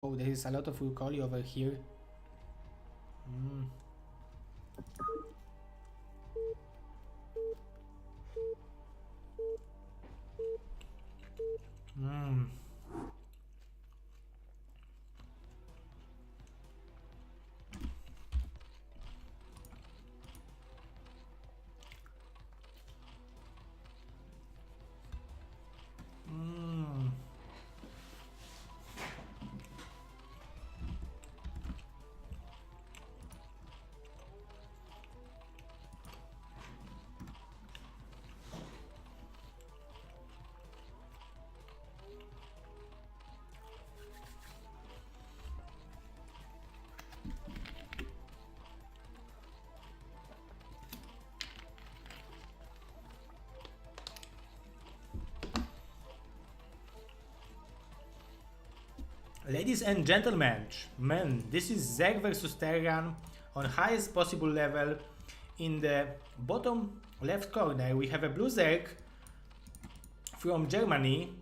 Oh, there is a lot of Urkoli over here. Mm. Mm. Mm. Ladies and gentlemen, this is Zeg versus Terran on highest possible level. In the bottom left corner, we have a blue Zerg from Germany,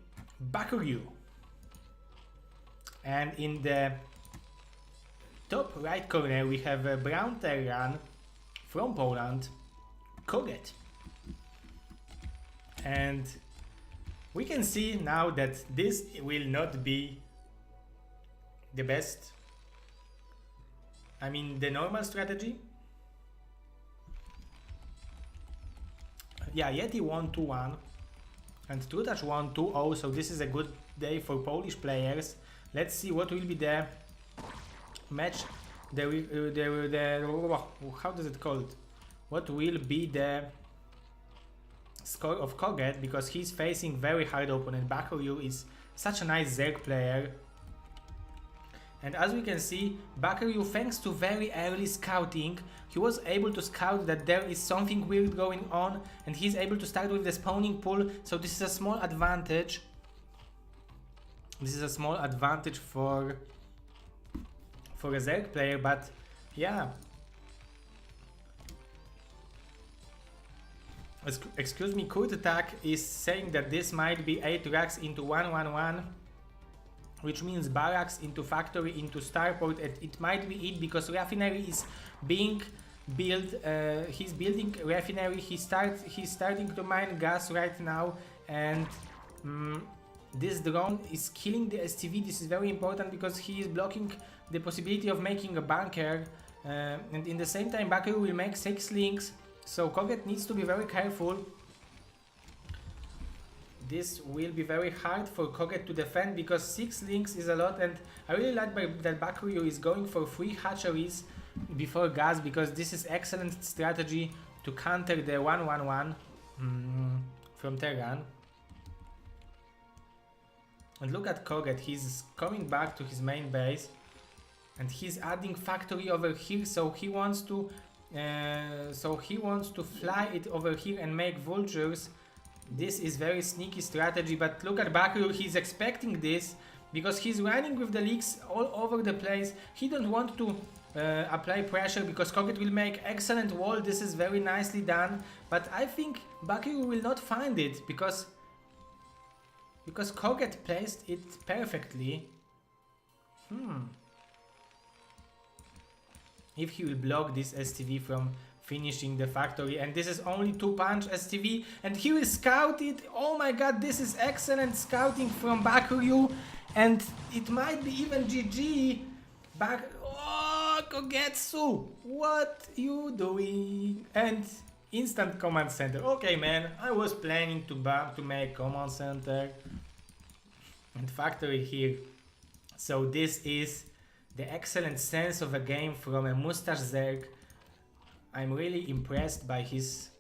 Bakuryu. And in the top right corner, we have a brown Terran from Poland, kogeT. And we can see now that this will not be the best. I mean, the normal strategy. Yeah, Yeti won 2-1 and Trutach won 2-0, so this is a good day for Polish players. Let's see what will be the match. How does it called? What will be the score of kogeT, because he's facing very hard opponent. Bakuryu is such a nice Zerg player. And as we can see, Bakuryu, thanks to very early scouting, he was able to scout that there is something weird going on, and he's able to start with the spawning pool, so this is a small advantage. This is a small advantage for a Zerg player, but yeah. Excuse me, kogeT is saying that this might be 8 racks into 1-1-1. Which means barracks into factory into starport, and it might be it because refinery is being built. He's building refinery. He's starting to mine gas right now, and this drone is killing the STV. This is very important because he is blocking the possibility of making a bunker, and in the same time Bakuryu will make 6 links, so kogeT needs to be very careful. This will be very hard for kogeT to defend because 6 links is a lot, and I really like that Bakuryu is going for 3 hatcheries before gas, because this is excellent strategy to counter the 1-1-1 from Terran. And look at kogeT, he's coming back to his main base and he's adding factory over here, so he wants to fly it over here and make vultures. This is very sneaky strategy, but look at Bakuryu, he's expecting this because he's running with the leaks all over the place. He don't want to apply pressure because kogeT will make excellent wall. This is very nicely done, but I think Bakuryu will not find it because kogeT placed it perfectly. If he will block this STV from finishing the factory, and this is only 2-punch STV, and he will scout it. Oh my god, this is excellent scouting from Bakuryu, and it might be even GG. Oh, kogetsu, what you doing? And instant command center. Okay, man, I was planning to make command center and factory here. So this is the excellent sense of a game from a mustache Zerg. I'm really impressed by his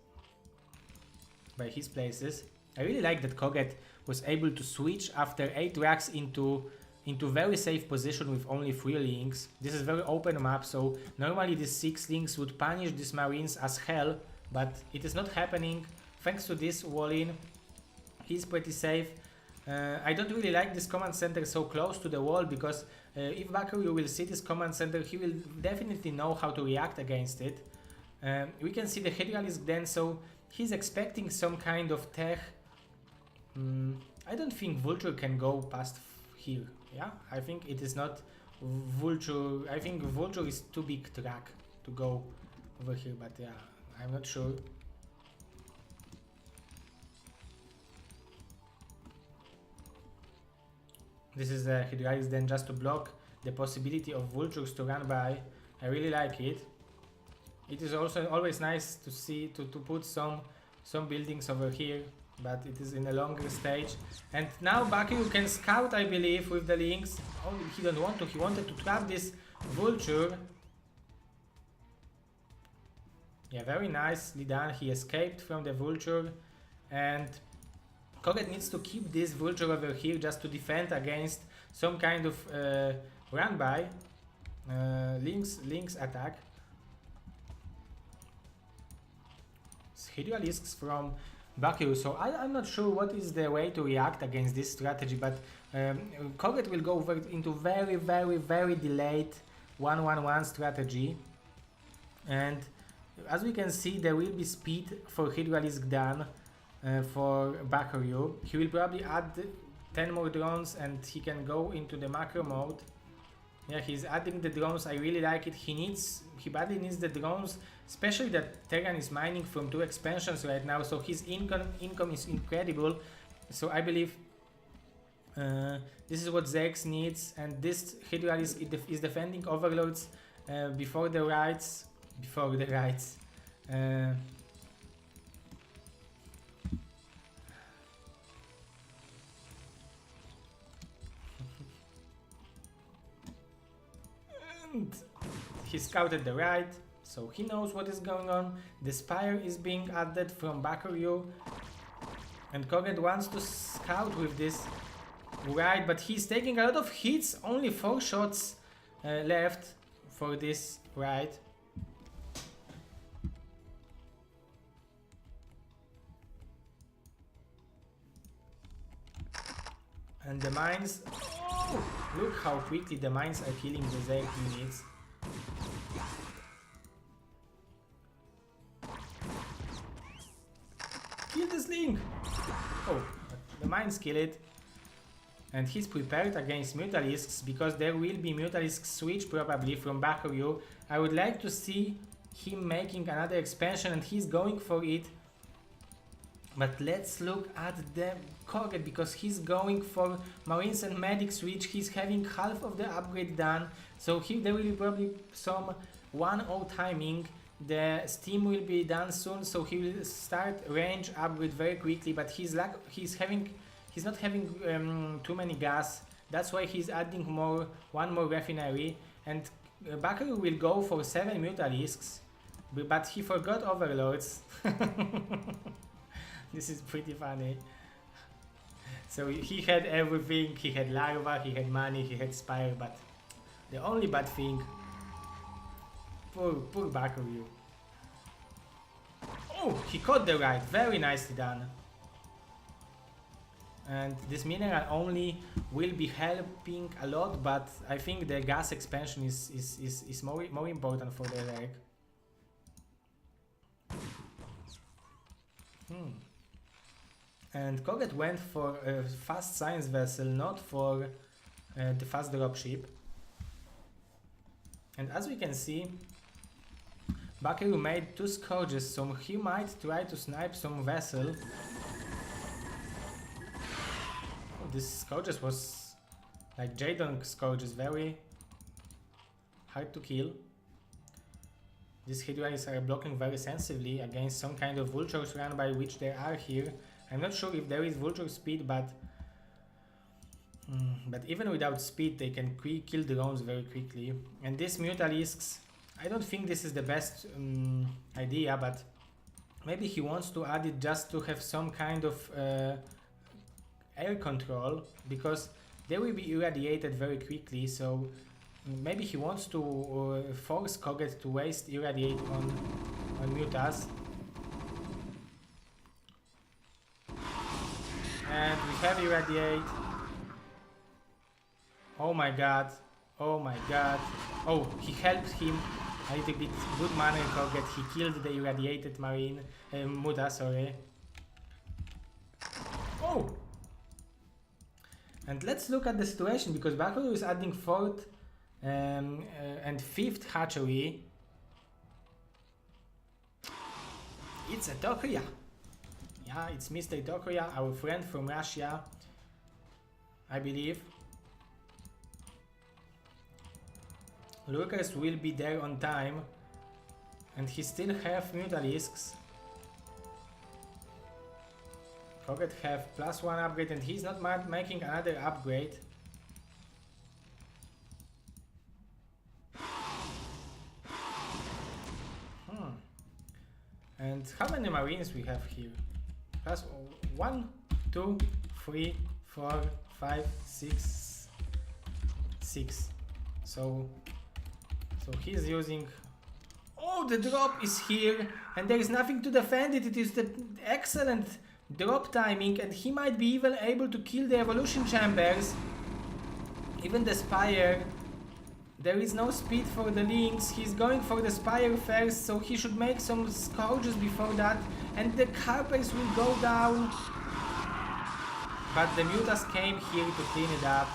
places. I really like that kogeT was able to switch after 8 racks into very safe position with only 3 links. This is very open map, so normally these 6 links would punish these marines as hell, but it is not happening thanks to this wall-in. He's pretty safe. I don't really like this command center so close to the wall, because if Bakuryu will see this command center, he will definitely know how to react against it. We can see the Hydralisk then, so he's expecting some kind of tech. I don't think Vulture can go past here. yeah, I think it is not Vulture. I think Vulture is too big track to go over here, but yeah, I'm not sure. This is the Hydralis then just to block the possibility of Vultures to run by. I really like it. It is also always nice to see to put some buildings over here, but it is in a longer stage. And now Bakuryu can scout, I believe, with the links. Oh, he don't want to. He wanted to trap this Vulture. Yeah, very nicely done. He escaped from the Vulture, and kogeT needs to keep this Vulture over here just to defend against some kind of run by links attack. Hydralisks from Bakuryu, so I'm not sure what is the way to react against this strategy, but kogeT will go into very delayed 1-1-1 strategy, and as we can see there will be speed for Hydralisk done for Bakuryu. He will probably add 10 more drones and he can go into the macro mode. Yeah, he's adding the drones. I really like it. He badly needs the drones, especially that Terran is mining from 2 expansions right now, so his income is incredible. So I believe this is what Zerx needs, and this Hydralisk is defending Overlords before the raids. And he scouted the right, so he knows what is going on. The Spire is being added from Bakuryu, and kogeT wants to scout with this right, but he's taking a lot of hits. Only 4 shots left for this right. And the mines, oh, look how quickly the mines are killing the Zerg units. Kill this link! Oh, the mines kill it. And he's prepared against Mutalisks because there will be Mutalisk switch probably from Bakuryu. I would like to see him making another expansion, and he's going for it. But let's look at the kogeT because he's going for Marines and Medic switch. He's having half of the upgrade done, so there will be probably some 1-0 timing. The steam will be done soon, so he will start range upgrade very quickly. But he's not having too many gas. That's why he's adding one more refinery, and Bakuryu will go for 7 Mutalisks, but he forgot Overlords. This is pretty funny. So he had everything. He had Larva, he had money, he had Spire, but the only bad thing, poor Bakuryu. Oh, he caught the right. Very nicely done. And this mineral only will be helping a lot, but I think the gas expansion is more important for the Reg. And kogeT went for a fast science vessel, not for the fast dropship. And as we can see, Bakuryu made 2 Scourges, so he might try to snipe some vessel. Oh, this Scourges was like Jadon Scourges, very hard to kill. These Hydralis are blocking very sensibly against some kind of Vultures run by, which there are here. I'm not sure if there is Vulture speed, but even without speed they can kill drones very quickly. And these Mutalisks, I don't think this is the best idea, but maybe he wants to add it just to have some kind of air control, because they will be irradiated very quickly, so maybe he wants to force kogeT to waste irradiate on Mutas. And we have irradiate. Oh my god. Oh my god. Oh, he helped him a little bit. Good manner kogeT. He killed the irradiated marine. Muta, sorry. Oh! And let's look at the situation, because Bakuryu is adding 4th and 5th hatchery. It's a Tokuya. Yeah, it's Mr. Tokuya, our friend from Russia, I believe. Lucas will be there on time, and he still have Mutalisks. kogeT have +1 upgrade, and he's not making another upgrade. And how many marines we have here? +1, 2, 3, 4, 5, 6, 6. So he's using... Oh, the drop is here, and there is nothing to defend it. It is the excellent drop timing, and he might be even able to kill the evolution chambers. Even the Spire. There is no speed for the Lynx. He's going for the Spire first, so he should make some Scourges before that, and the Carpers will go down. But the Mutas came here to clean it up.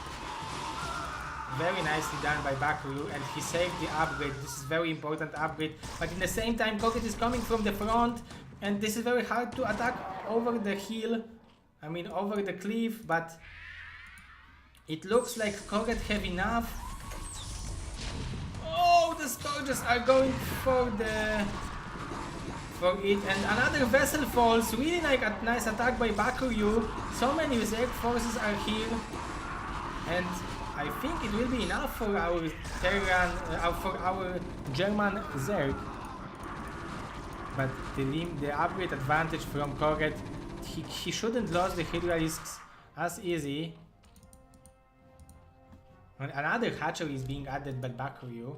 Very nicely done by Bakuryu, and he saved the upgrade. This is very important upgrade, but in the same time kogeT is coming from the front, and this is very hard to attack over the hill, I mean over the cliff, but it looks like kogeT have enough. Oh, the Scourges are going for it, and another vessel falls. Really nice attack by Bakuryu. So many Zerg forces are here, and I think it will be enough for our for our German Zerg. But the upgrade advantage from kogeT, he shouldn't lose the Hydralisks as easy. And another hatchery is being added by Bakuryu.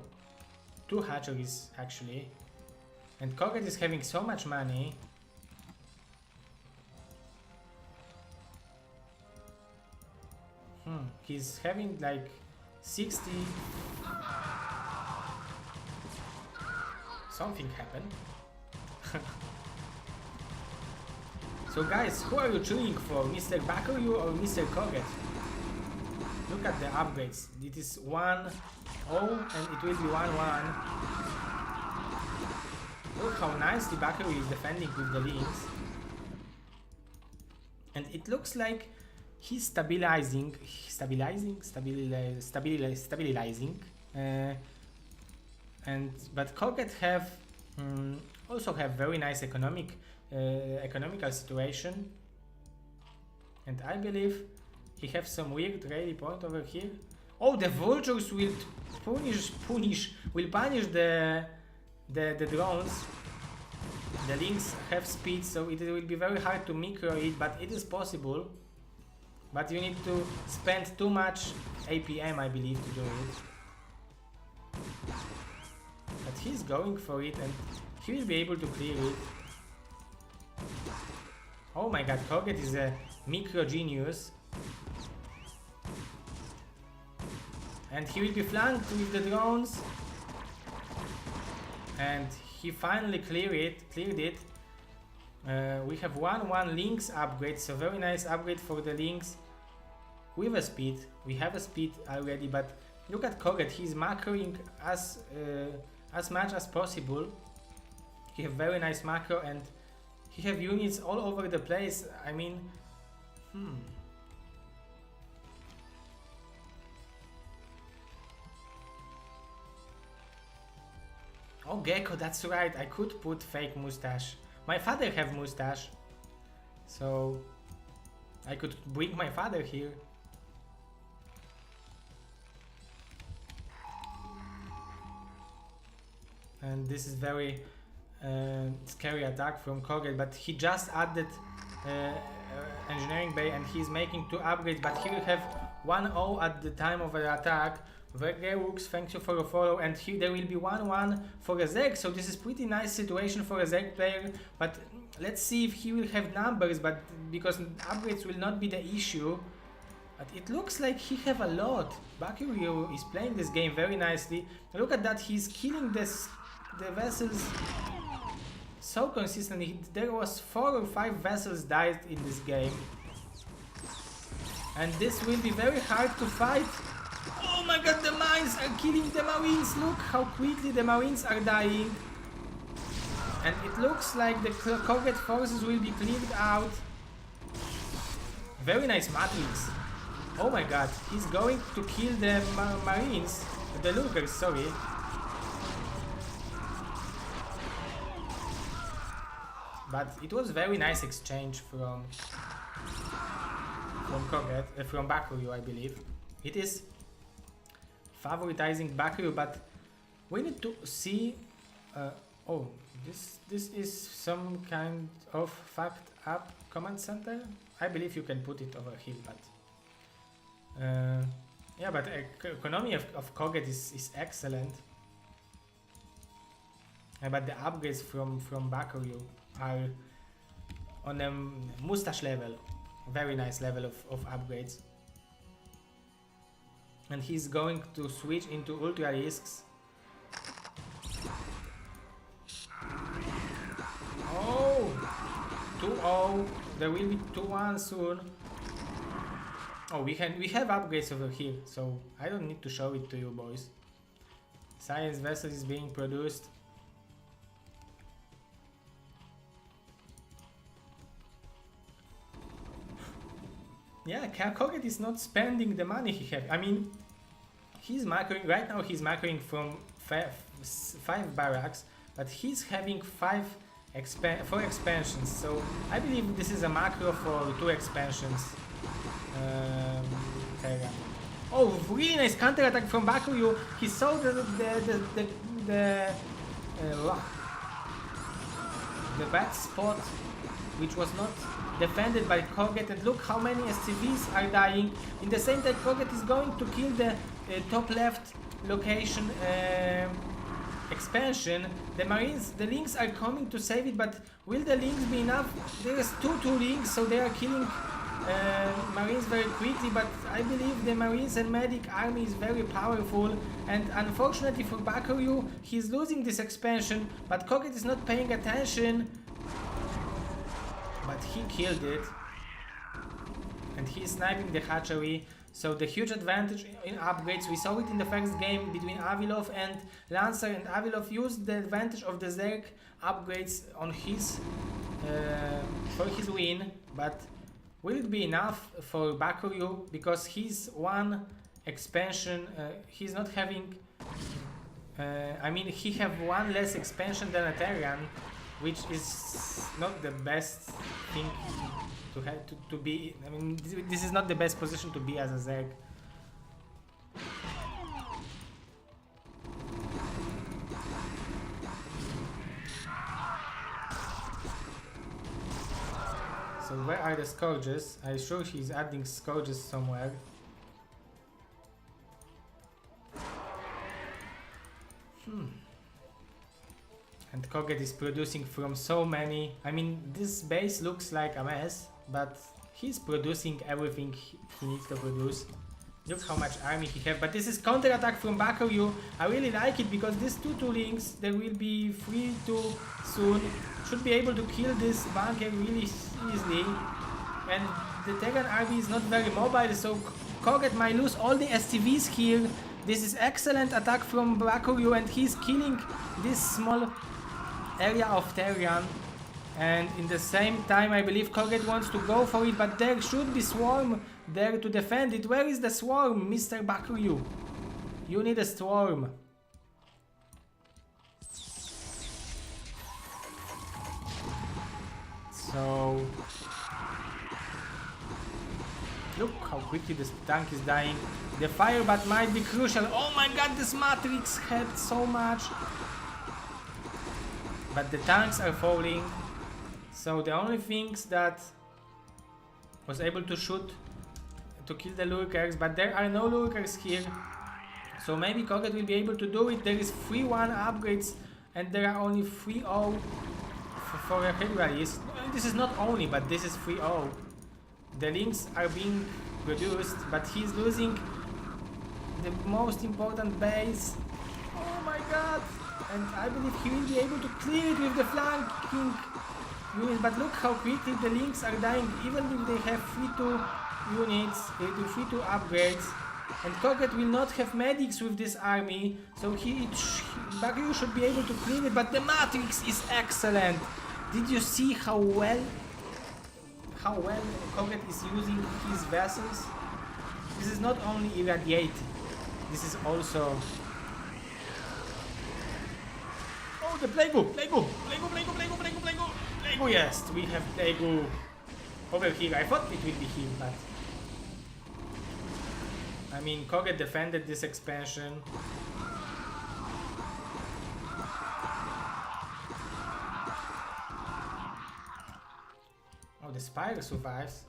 2 hatcheries actually. And kogeT is having so much money. He's having like 60... Something happened. So guys, who are you cheering for? Mr. Bakuryu or Mr. kogeT? Look at the upgrades. It is 1-0 and it will be 1-1. Look how nicely Bakuryu is defending with the Lynx. And it looks like he's stabilizing. But kogeT have also have very nice economical situation, and I believe he have some weird rally point over here. Oh, the vultures will punish the drones. The Lynx have speed, so it will be very hard to micro it, but it is possible. But you need to spend too much APM, I believe, to do it. But he's going for it, and he will be able to clear it. Oh my god, kogeT is a micro genius. And he will be flanked with the drones. And he finally cleared it. We have 1-1 Lynx upgrade, so very nice upgrade for the Lynx. With a speed, we have a speed already, but look at kogeT, he's macroing as much as possible. He have very nice macro, and he have units all over the place. I mean, Oh, Gecko, that's right, I could put fake mustache. My father have mustache, so I could bring my father here. And this is very scary attack from kogeT, but he just added engineering bay, and he's making 2 upgrades, but he will have 1-0 at the time of the attack. Very works, thank you for a follow, and here there will be 1-1 for a Zerg, so this is pretty nice situation for a Zerg player, but let's see if he will have numbers, but because upgrades will not be the issue. But it looks like he have a lot. Bakuryu is playing this game very nicely. Look at that, he's killing the vessels so consistently. There was 4 or 5 vessels died in this game. And this will be very hard to fight. Oh my god, the mines are killing the Marines. Look how quickly the Marines are dying. And it looks like the kogeT forces will be cleared out. Very nice Matrix. Oh my god, he's going to kill the Marines. The Lurkers, sorry. But it was very nice exchange from kogeT, from Bakuryu, I believe. It is favoritizing Bakuryu, but we need to see. Oh, this is some kind of fucked up command center. I believe you can put it over here, but yeah, but economy of kogeT is excellent. But the upgrades from Bakuryu are on a mustache level, very nice level of upgrades. And he's going to switch into ultra risks. Oh, 2-0. There will be 2-1 soon. Oh, we have upgrades over here, so I don't need to show it to you boys. Science vessel is being produced. Yeah, kogeT is not spending the money he has. I mean, he's macroing right now. He's macroing from 5 barracks, but he's having 4 expansions. So I believe this is a macro for 2 expansions. Oh, really nice counter attack from Bakuryu. He saw the bad spot, which was not defended by kogeT, and look how many SCVs are dying. In the same time, kogeT is going to kill the top left location expansion. The Marines, the Lynx are coming to save it, but will the Lynx be enough? There is 2 Lynx, so they are killing Marines very quickly, but I believe the Marines and Medic army is very powerful, and unfortunately for Bakuryu, he's losing this expansion, but kogeT is not paying attention. But he killed it, and he is sniping the hatchery. So the huge advantage in upgrades, we saw it in the first game between Avilov and Lancer, and Avilov used the advantage of the Zerg upgrades on his for his win. But will it be enough for Bakuryu, because he's 1 expansion, he's not having I mean, he have 1 less expansion than a Terran, which is not the best thing to have to be. I mean, this is not the best position to be as a Zerg. So where are the Scourges? I'm sure he's adding Scourges somewhere. And kogeT is producing from so many. I mean, this base looks like a mess, but he's producing everything he needs to produce. Look how much army he has. But this is counter attack from Bakuryu. I really like it, because these 2 Lynx, they will be free to soon. Should be able to kill this bunker really easily. And the Terran army is not very mobile, so kogeT might lose all the STVs here. This is excellent attack from Bakuryu, and he's killing this small area of Terran. And in the same time, I believe kogeT wants to go for it, but there should be Swarm there to defend it. Where is the Swarm, Mr. Bakuryu? You need a Swarm. So look how quickly this tank is dying. The firebat might be crucial. Oh my god, this Matrix helped so much. But the tanks are falling. So the only things that was able to shoot to kill the Lurkers, but there are no Lurkers here. So maybe kogeT will be able to do it. There is 3-1 upgrades, and there are only 3-0 for a Federalist. This is not only, but this is 3-0. The Lynx are being produced, but he's losing the most important base. Oh my god! And I believe he will be able to clear it with the flanking units, but look how quickly the links are dying, even if they have 3-2 units, they do 3-2 upgrades. And kogeT will not have medics with this army, so Bakuryu should be able to clean it, but the Matrix is excellent! Did you see how well kogeT is using his vessels? This is not only irradiate, this is also... Oh, the Plague-U, yes, we have Plague-U over here. I thought it would be him, but... I mean, kogeT defended this expansion. Oh, the Spire survives.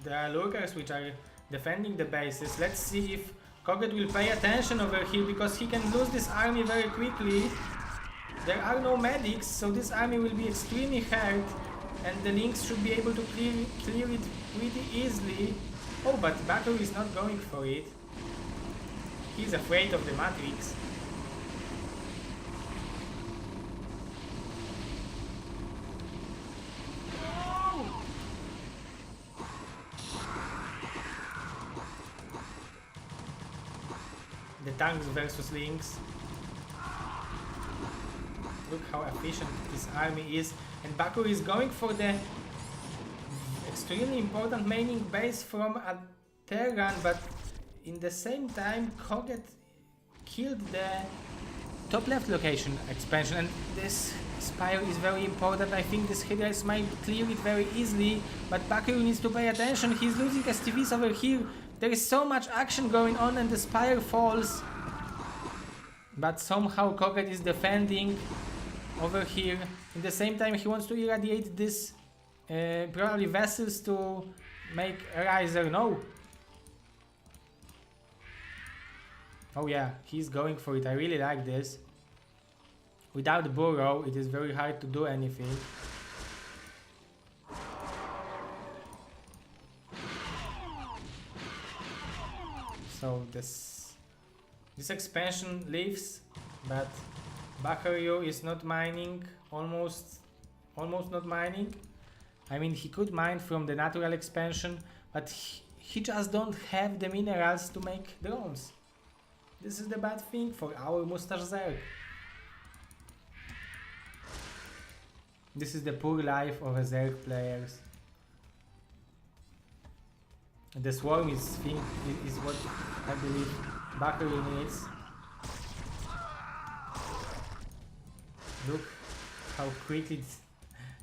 There are lurkers which are defending the bases. Let's see if kogeT will pay attention over here, because he can lose this army very quickly. There are no medics, so this army will be extremely hurt, and the links should be able to clear it pretty easily. Oh, but Bakuryu is not going for it. He's afraid of the Matrix. The tanks versus links. Look how efficient this army is. And Bakuryu is going for the extremely important maining base from a Terran, but in the same time kogeT killed the top left location expansion, and this Spire is very important. I think this Hydras might clear it very easily, but Bakuryu needs to pay attention. He's losing STVs over here. There is so much action going on and the Spire falls. But somehow kogeT is defending over here. In the same time he wants to irradiate this probably vessels to make a riser. No. Oh yeah, he's going for it. I really like this. Without burrow it is very hard to do anything. So this expansion lives, but Bakuryu is not mining, almost not mining. I mean, he could mine from the natural expansion, but he just don't have the minerals to make drones. This is the bad thing for our Mustache Zerg. This is the poor life of a Zerg players. The swarm is what I believe Bakuryu needs. Look how quickly it's,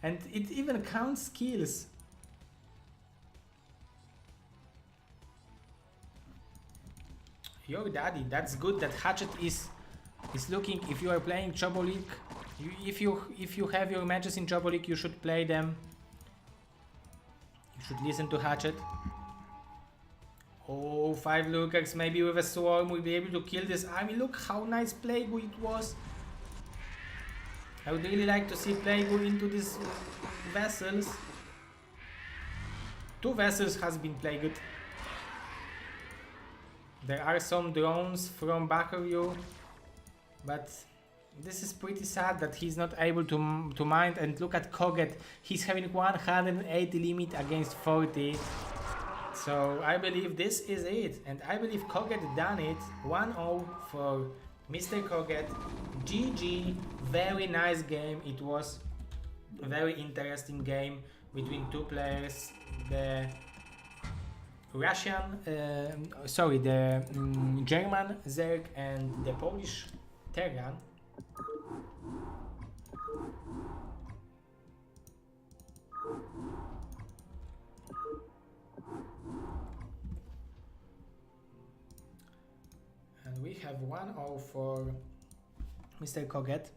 and it even counts kills. Your daddy, that's good that Hatchet is looking. If you are playing Chobo League, if you have your matches in Chobo League, you should play them. You should listen to Hatchet. Oh, 5 lurkers, maybe with a swarm we'll be able to kill this army. Look how nice Plague-U it was. I would really like to see Plague-U into these vessels. 2 vessels has been plagued. There are some drones from Bakuryu, but this is pretty sad that he's not able to mine. And look at kogeT, he's having 180 limit against 40. So I believe this is it, and I believe kogeT done it. 1-0 for Mr. kogeT. GG, very nice game. It was a very interesting game between 2 players. The German Zerg and the Polish Terran. And we have 1-0 for Mr. kogeT.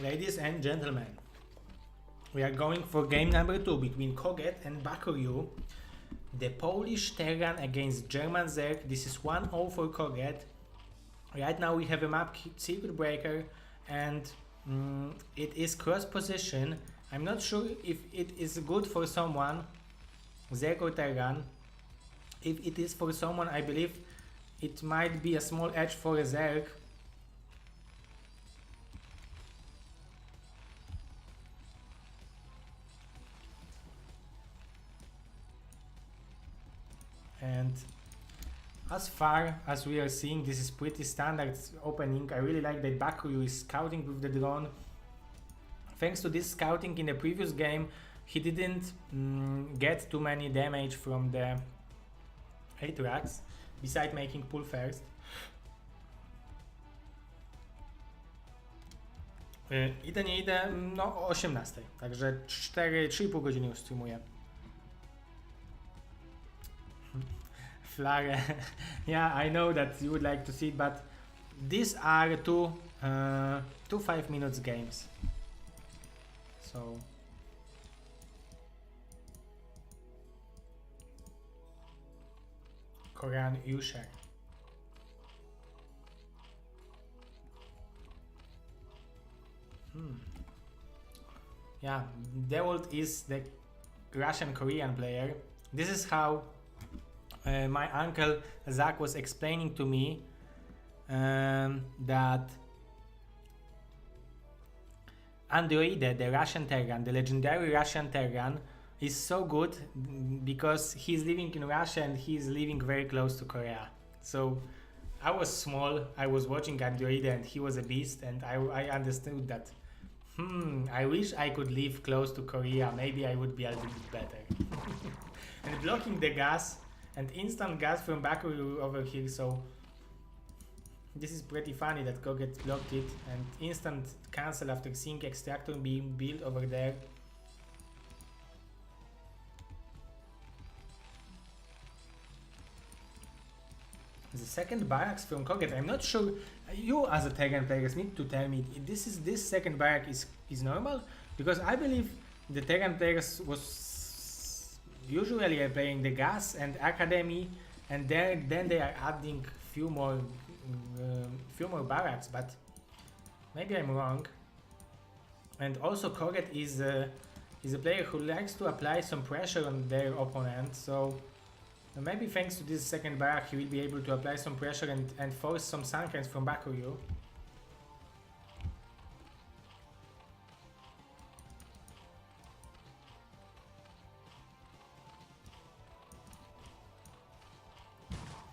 Ladies and gentlemen, we are going for game number 2 between kogeT and Bakuryu. The Polish Terran against German Zerg. This is 1-0 for kogeT. Right now we have a map Circuit Breaker and it is cross position. I'm not sure if it is good for someone, Zerg or Terran. If it is for someone, I believe it might be a small edge for a Zerg. And as far as we are seeing, this is pretty standard opening. I really like that Bakuryu is scouting with the drone. Thanks to this scouting in the previous game, he didn't get too many damage from the 8 racks, besides making pull first. Idę nie idę, no o 18, także 3,5 godziny już streamuję. Flare, yeah, I know that you would like to see it, but these are two 5 minutes games. So Korean Yusher. Yeah, Dewold is the Russian Korean player. This is how my uncle Zach was explaining to me that Androide, the Russian Terran, the legendary Russian Terran, is so good because he's living in Russia and he's living very close to Korea. So I was small, I was watching Androide and he was a beast, and I understood that I wish I could live close to Korea, maybe I would be a little bit better. And blocking the gas and instant gas from Bakuryu over here, so this is pretty funny that kogeT blocked it and instant cancel after seeing extractor being built over there. The second barracks from kogeT, I'm not sure, you as a Terran players need to tell me, this second barrack is normal? Because I believe the Terran players was usually playing the gas and academy, and then they are adding few more barracks, but maybe I'm wrong. And also kogeT is a player who likes to apply some pressure on their opponent, so maybe thanks to this second barrack he will be able to apply some pressure and force some sankens from Bakuryu.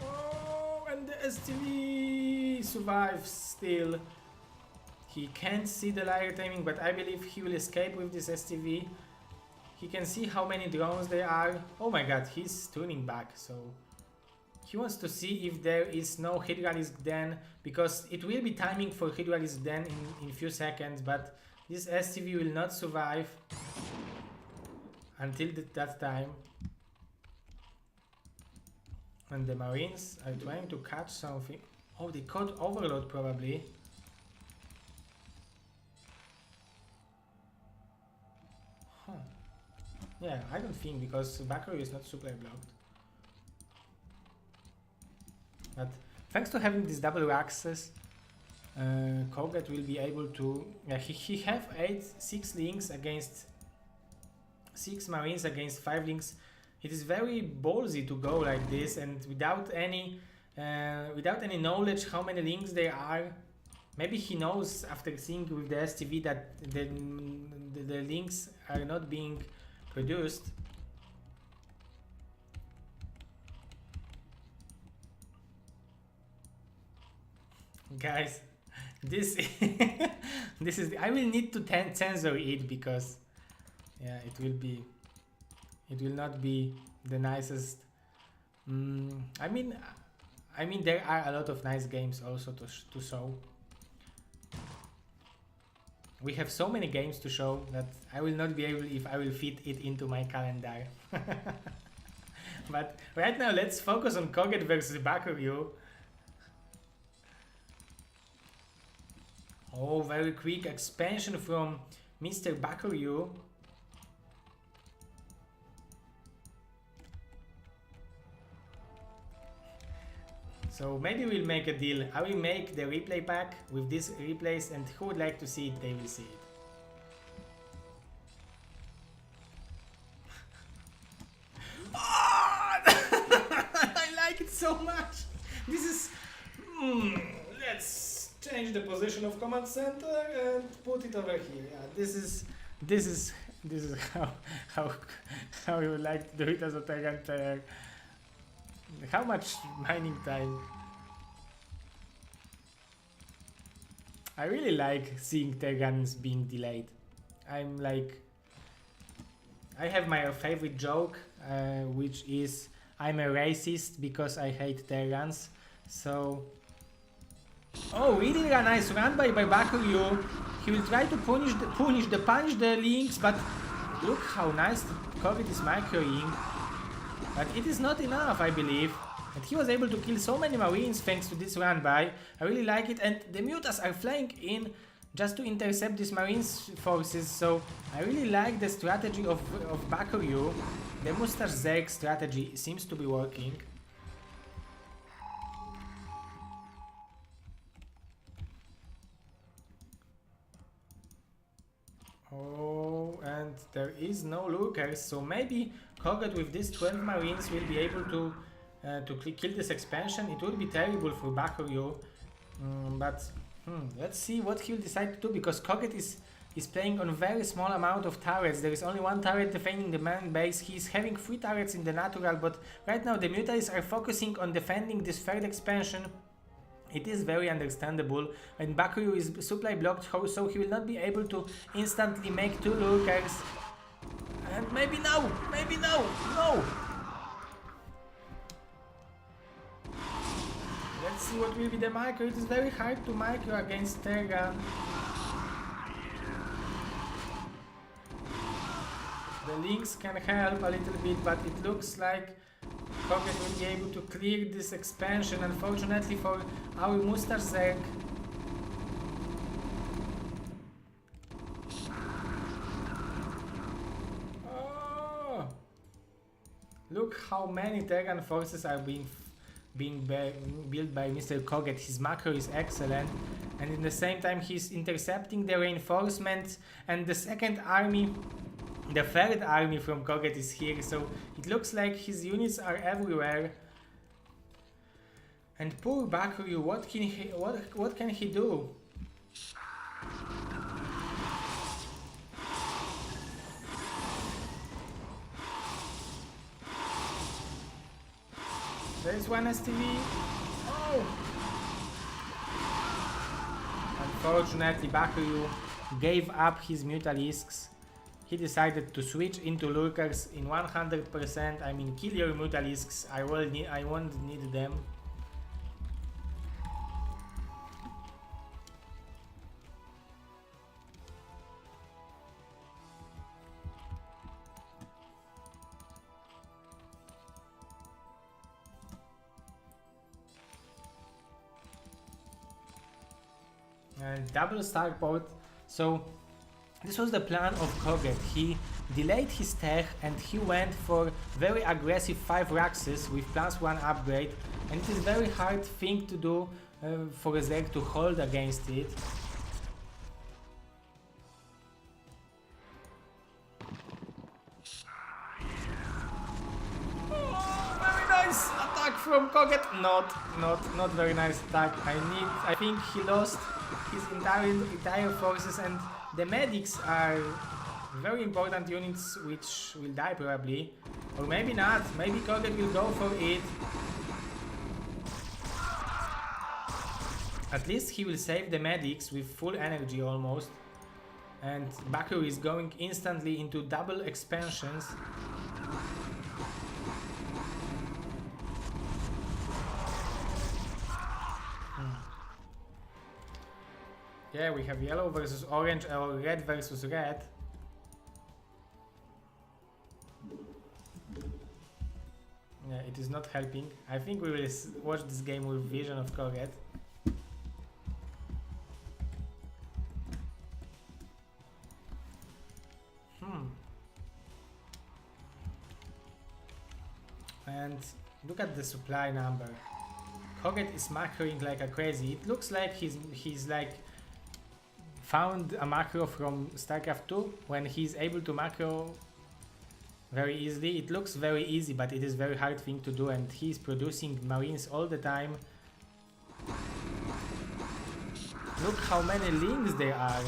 Oh, and the STV survives still. He can't see the liar timing, but I believe he will escape with this STV. He can see how many drones there are. Oh my god, he's turning back, so he wants to see if there is no Hydralisk then, because it will be timing for Hydralisk then in few seconds, but this STV will not survive until that time. And the Marines are trying to catch something. Oh, they caught Overload probably. Huh. Yeah, I don't think, because Bakuryu is not super blocked. But thanks to having this double access, kogeT will be able to... Yeah, he have 6 links against 6 Marines against 5 links. It is very ballsy to go like this, and without any knowledge how many links there are. Maybe he knows after seeing with the STV that the links are not being produced. Guys, this this is I will need to censor it, because yeah, it will not be the nicest. I mean there are a lot of nice games also to show. We have so many games to show that I will not be able if I will fit it into my calendar. But right now let's focus on kogeT versus Bakuryu. Oh, very quick expansion from Mr. Bakuryu. So maybe we'll make a deal. I will make the replay pack with these replays, and who would like to see it, they will see it. Oh! I like it so much. This is... let's change the position of command center and put it over here. Yeah, this is how you would like to do it as a Terran player. How much mining time? I really like seeing Terrans being delayed. I'm like... I have my favorite joke, which is I'm a racist because I hate Terrans. So... Oh, really a nice run by Bakuryu. He will try to punish the links, but look how nice kogeT is microing. But it is not enough, I believe. And he was able to kill so many marines thanks to this run by. I really like it, and the mutas are flying in just to intercept these marines forces, so I really like the strategy of Bakuryu. The Mustache Zerg strategy seems to be working. Oh, and there is no lurkers, so maybe kogeT with these 12 marines will be able to kill this expansion. It would be terrible for Bakuryu, but let's see what he'll decide to do, because kogeT is playing on a very small amount of turrets. There is only one turret defending the main base. He's having 3 turrets in the natural, but right now the mutalists are focusing on defending this third expansion. It is very understandable, and Bakuryu is supply blocked, so he will not be able to instantly make 2 lurkers. And maybe no! No! Let's see what will be the micro. It is very hard to micro against Terran. The links can help a little bit, but it looks like kogeT will be able to clear this expansion, unfortunately for our Mustache Zerg. Oh! Look how many Terran forces are being built by Mr. kogeT. His macro is excellent, and in the same time he's intercepting the reinforcements, and the third army from kogeT is here, so it looks like his units are everywhere. And poor Bakuryu, what can he do? There is one STV. Oh! Unfortunately, Bakuryu gave up his mutalisks. He decided to switch into lurkers in 100%. I mean, kill your mutalisks. I won't need them. Double starport. So this was the plan of kogeT. He delayed his tech and he went for very aggressive 5 Raxes with +1 upgrade, and it is very hard thing to do for a Zerg to hold against it. Oh, very nice attack from kogeT. Not very nice attack. I think he lost his entire forces, and the medics are very important units which will die probably. Or maybe not, maybe kogeT will go for it. At least he will save the medics with full energy almost. And Bakuryu is going instantly into double expansions. Yeah, we have yellow versus orange or red versus red. Yeah, it is not helping. I think we will watch this game with vision of kogeT. And look at the supply number. kogeT is macroing like a crazy. It looks like he's like found a macro from StarCraft 2 when he's able to macro very easily. It looks very easy, but it is very hard thing to do, and he's producing marines all the time. Look how many links there are.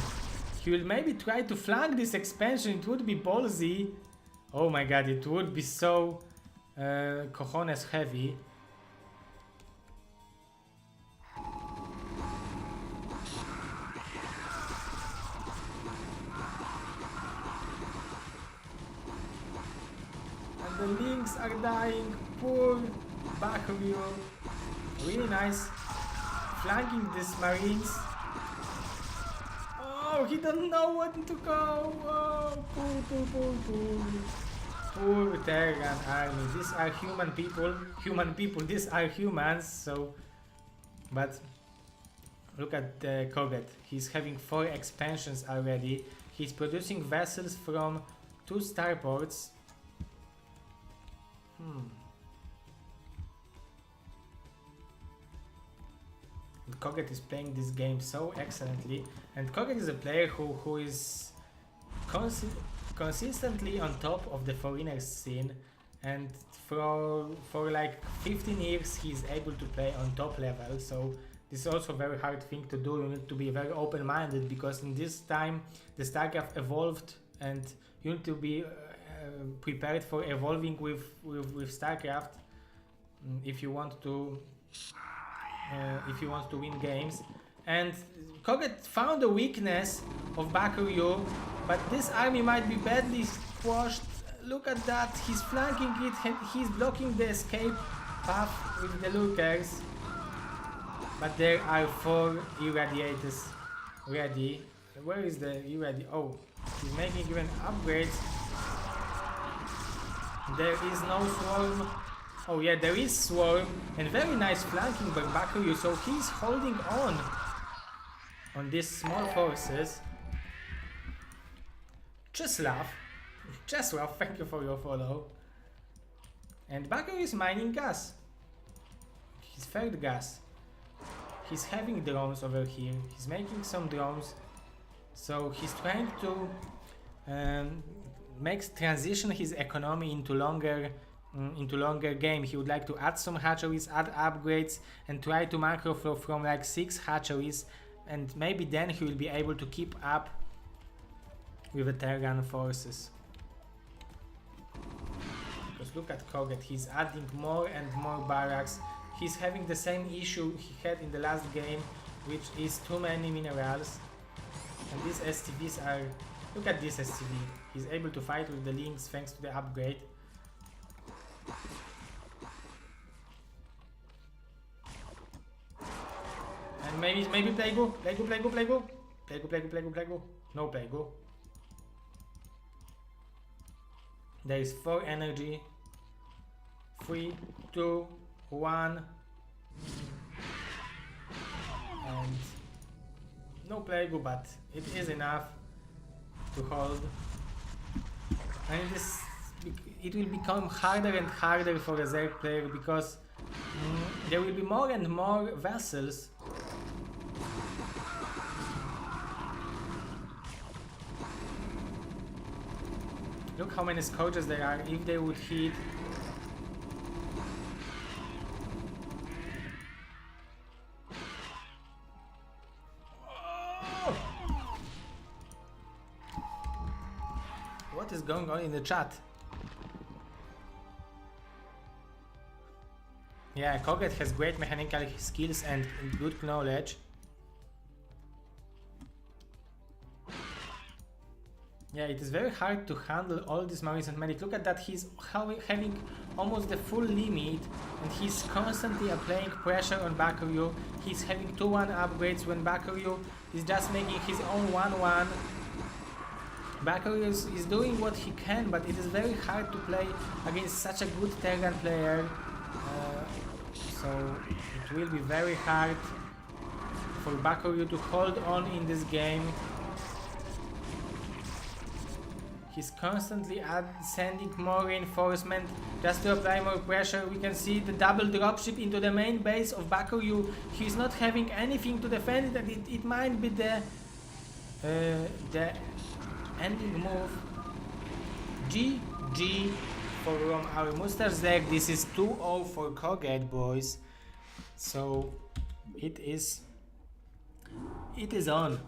He will maybe try to flank this expansion. It would be ballsy. Oh my god, it would be so cojones heavy. And the links are dying. Poor Bakuryu. Really nice flanking these marines. Oh, he doesn't know where to go. Oh, poor Terran army. These are human people. These are humans. So, but look at the kogeT. He's having 4 expansions already. He's producing vessels from 2 starports. And kogeT is playing this game so excellently, and kogeT is a player who is consistently on top of the foreigner scene, and for like 15 years he's able to play on top level. So this is also a very hard thing to do. You need to be very open-minded, because in this time the StarCraft evolved, and you need to be prepared for evolving with StarCraft if you want to win games. And kogeT found the weakness of Bakuryu, but this army might be badly squashed. Look at that, he's flanking it and he's blocking the escape path with the lurkers. But there are 4 irradiators ready. Where is the irradi? Oh, he's making even upgrades. There is no swarm. Oh yeah, there is swarm, and very nice flanking by Bakuryu, so he's holding on these small forces. Czeslaw, thank you for your follow. And Bakuryu is mining gas. His 3rd gas. He's having drones over here. He's making some drones. So he's trying to transition his economy into longer game. He would like to add some hatcheries, add upgrades, and try to macro flow from like 6 hatcheries, and maybe then he will be able to keep up with the Terran forces. Because look at kogeT, he's adding more and more barracks. He's having the same issue he had in the last game, which is too many minerals. And these STVs are... Look at this STV. He's able to fight with the links thanks to the upgrade. And maybe Playgoo. No Playgoo. There is 4 energy. 3, 2, 1. And no Playgoo, but it is enough to hold. And it will become harder and harder for a Zerg player, because there will be more and more vessels. Look how many scourges there are. If they would hit, what is going on in the chat? Yeah, kogeT has great mechanical skills and good knowledge. Yeah, it is very hard to handle all these marines and medic. Look at that, he's having almost the full limit, and he's constantly applying pressure on Bakuryu. He's having 2-1 upgrades when Bakuryu is just making his own 1-1. Bakuryu is doing what he can, but it is very hard to play against such a good Terran player. So it will be very hard for Bakuryu to hold on in this game. He's constantly sending more reinforcement just to apply more pressure. We can see the double dropship into the main base of Bakuryu. He's not having anything to defend it. It might be the ending move. GG from our Mustars deck. This is 2-0 for kogeT, boys. So it is on.